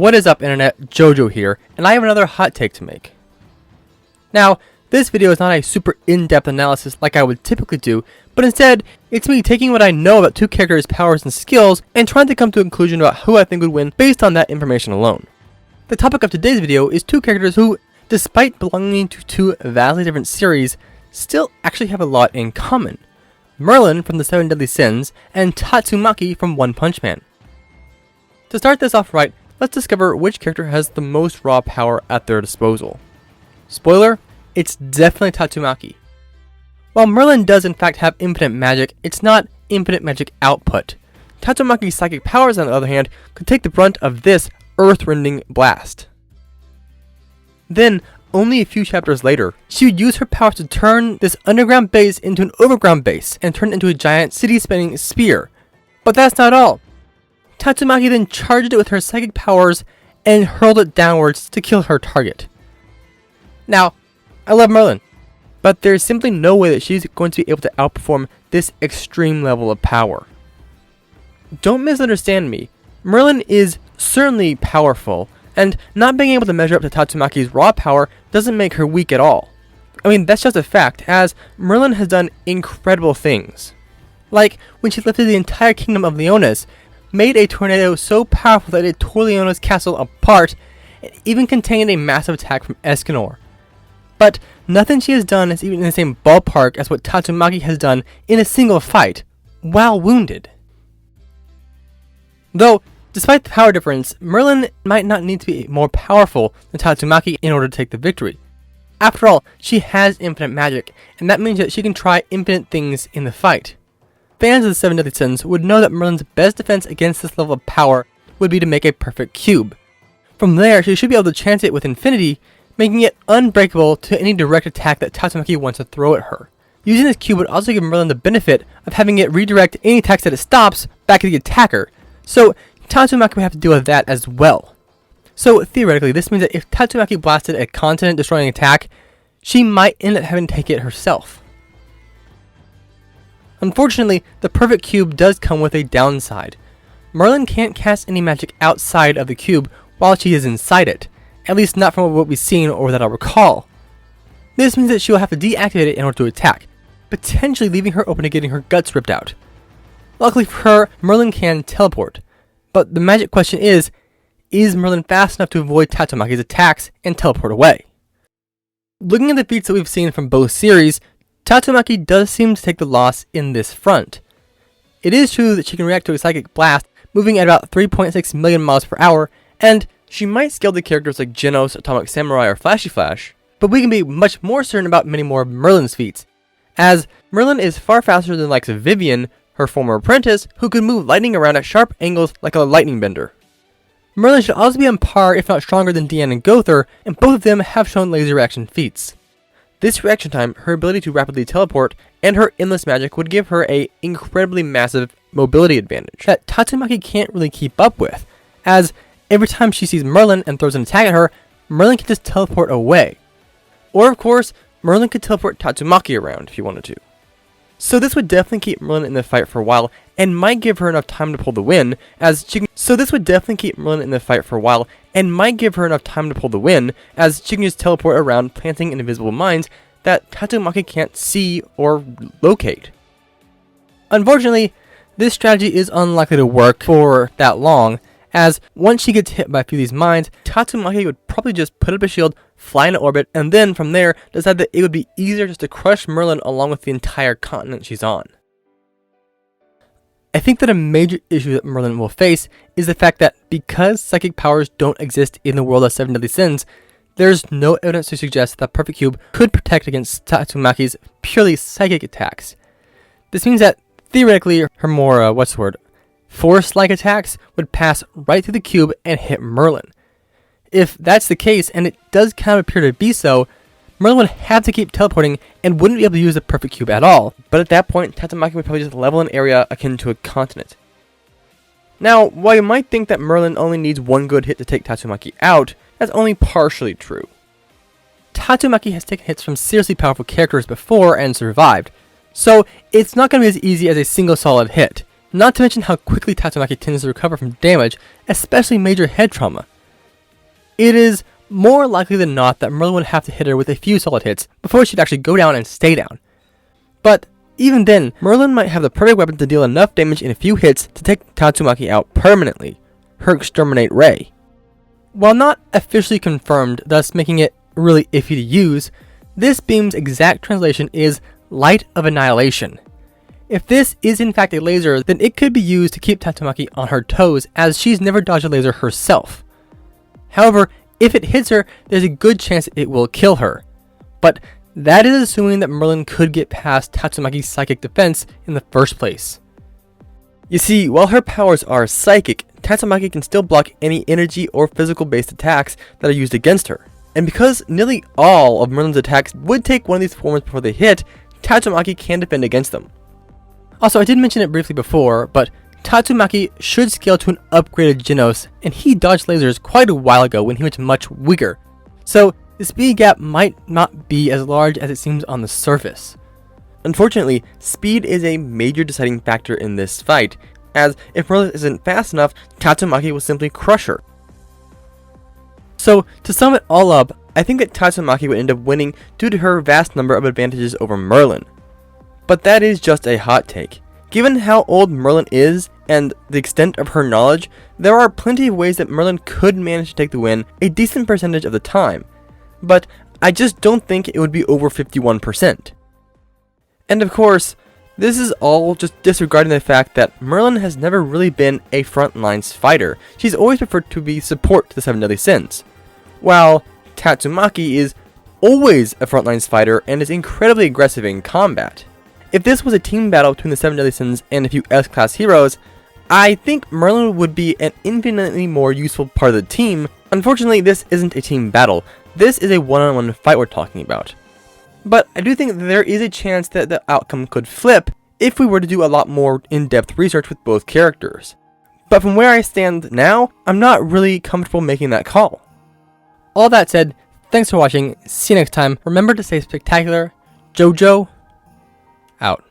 What is up internet, Jojo here, and I have another hot take to make. Now, this video is not a super in-depth analysis like I would typically do, but instead, it's me taking what I know about two characters' powers and skills and trying to come to a conclusion about who I think would win based on that information alone. The topic of today's video is two characters who, despite belonging to two vastly different series, still actually have a lot in common. Merlin from the 7 Deadly Sins, and Tatsumaki from One-Punchman. To start this off right, let's discover which character has the most raw power at their disposal. Spoiler, it's definitely Tatsumaki. While Merlin does in fact have infinite magic, it's not infinite magic output. Tatsumaki's psychic powers, on the other hand, could take the brunt of this earth-rending blast. Then, only a few chapters later, she would use her powers to turn this underground base into an overground base and turn it into a giant city-spanning spear. But that's not all. Tatsumaki then charged it with her psychic powers and hurled it downwards to kill her target. Now, I love Merlin, but there's simply no way that she's going to be able to outperform this extreme level of power. Don't misunderstand me. Merlin is certainly powerful, and not being able to measure up to Tatsumaki's raw power doesn't make her weak at all. I mean, that's just a fact, as Merlin has done incredible things. Like when she lifted the entire kingdom of Leonis, made a tornado so powerful that it tore Leonis' castle apart, and even contained a massive attack from Escanor. But nothing she has done is even in the same ballpark as what Tatsumaki has done in a single fight, while wounded. Though, despite the power difference, Merlin might not need to be more powerful than Tatsumaki in order to take the victory. After all, she has infinite magic, and that means that she can try infinite things in the fight. Fans of the 7 Deadly Sins would know that Merlin's best defense against this level of power would be to make a perfect cube. From there, she should be able to chance it with infinity, making it unbreakable to any direct attack that Tatsumaki wants to throw at her. Using this cube would also give Merlin the benefit of having it redirect any attacks that it stops back at the attacker, so Tatsumaki would have to deal with that as well. So theoretically, this means that if Tatsumaki blasted a continent-destroying attack, she might end up having to take it herself. Unfortunately, the perfect cube does come with a downside. Merlin can't cast any magic outside of the cube while she is inside it, at least not from what we've seen or that I'll recall. This means that she will have to deactivate it in order to attack, potentially leaving her open to getting her guts ripped out. Luckily for her, Merlin can teleport, but the magic question is Merlin fast enough to avoid Tatsumaki's attacks and teleport away? Looking at the feats that we've seen from both series, Tatsumaki does seem to take the loss in this front. It is true that she can react to a psychic blast, moving at about 3.6 million miles per hour, and she might scale the characters like Genos, Atomic Samurai, or Flashy Flash, but we can be much more certain about many more of Merlin's feats, as Merlin is far faster than the likes of Vivian, her former apprentice, who could move lightning around at sharp angles like a lightning bender. Merlin should also be on par, if not stronger, than Deanne and Gother, and both of them have shown laser reaction feats. This reaction time, her ability to rapidly teleport, and her endless magic would give her a incredibly massive mobility advantage that Tatsumaki can't really keep up with, as every time she sees Merlin and throws an attack at her, Merlin can just teleport away. Or of course, Merlin could teleport Tatsumaki around if he wanted to. So this would definitely keep Merlin in the fight for a while, and might give her enough time to pull the win, as she can just teleport around, planting invisible mines that Tatsumaki can't see or locate. Unfortunately, this strategy is unlikely to work for that long, as once she gets hit by a few of these mines, Tatsumaki would probably just put up a shield, fly into orbit, and then from there decide that it would be easier just to crush Merlin along with the entire continent she's on. I think that a major issue that Merlin will face is the fact that because psychic powers don't exist in the world of 7 Deadly Sins, there's no evidence to suggest that Perfect Cube could protect against Tatsumaki's purely psychic attacks. This means that theoretically her more, force-like attacks would pass right through the cube and hit Merlin. If that's the case, and it does kind of appear to be so, Merlin would have to keep teleporting and wouldn't be able to use the perfect cube at all, but at that point, Tatsumaki would probably just level an area akin to a continent. Now, while you might think that Merlin only needs one good hit to take Tatsumaki out, that's only partially true. Tatsumaki has taken hits from seriously powerful characters before and survived, so it's not going to be as easy as a single solid hit. Not to mention how quickly Tatsumaki tends to recover from damage, especially major head trauma. it is more likely than not that Merlin would have to hit her with a few solid hits before she'd actually go down and stay down. But even then, Merlin might have the perfect weapon to deal enough damage in a few hits to take Tatsumaki out permanently, her Exterminate Ray. While not officially confirmed, thus making it really iffy to use, this beam's exact translation is Light of Annihilation. If this is in fact a laser, then it could be used to keep Tatsumaki on her toes, as she's never dodged a laser herself. However, if it hits her, there's a good chance it will kill her. But that is assuming that Merlin could get past Tatsumaki's psychic defense in the first place. You see, while her powers are psychic, Tatsumaki can still block any energy or physical based attacks that are used against her. And because nearly all of Merlin's attacks would take one of these forms before they hit, Tatsumaki can defend against them. Also, I did mention it briefly before, but Tatsumaki should scale to an upgraded Genos, and he dodged lasers quite a while ago when he was much weaker. So the speed gap might not be as large as it seems on the surface. Unfortunately, speed is a major deciding factor in this fight, as if Merlin isn't fast enough, Tatsumaki will simply crush her. So, to sum it all up, I think that Tatsumaki would end up winning due to her vast number of advantages over Merlin. But that is just a hot take. Given how old Merlin is, and the extent of her knowledge, there are plenty of ways that Merlin could manage to take the win a decent percentage of the time. But I just don't think it would be over 51%. And of course, this is all just disregarding the fact that Merlin has never really been a frontlines fighter. She's always preferred to be support to the 7 Deadly Sins, while Tatsumaki is always a frontlines fighter and is incredibly aggressive in combat. If this was a team battle between the 7 Deadly Sins and a few S-Class heroes, I think Merlin would be an infinitely more useful part of the team. Unfortunately, this isn't a team battle. This is a one-on-one fight we're talking about. But I do think that there is a chance that the outcome could flip if we were to do a lot more in-depth research with both characters. But from where I stand now, I'm not really comfortable making that call. All that said, thanks for watching, see you next time, remember to stay spectacular, JoJo, out.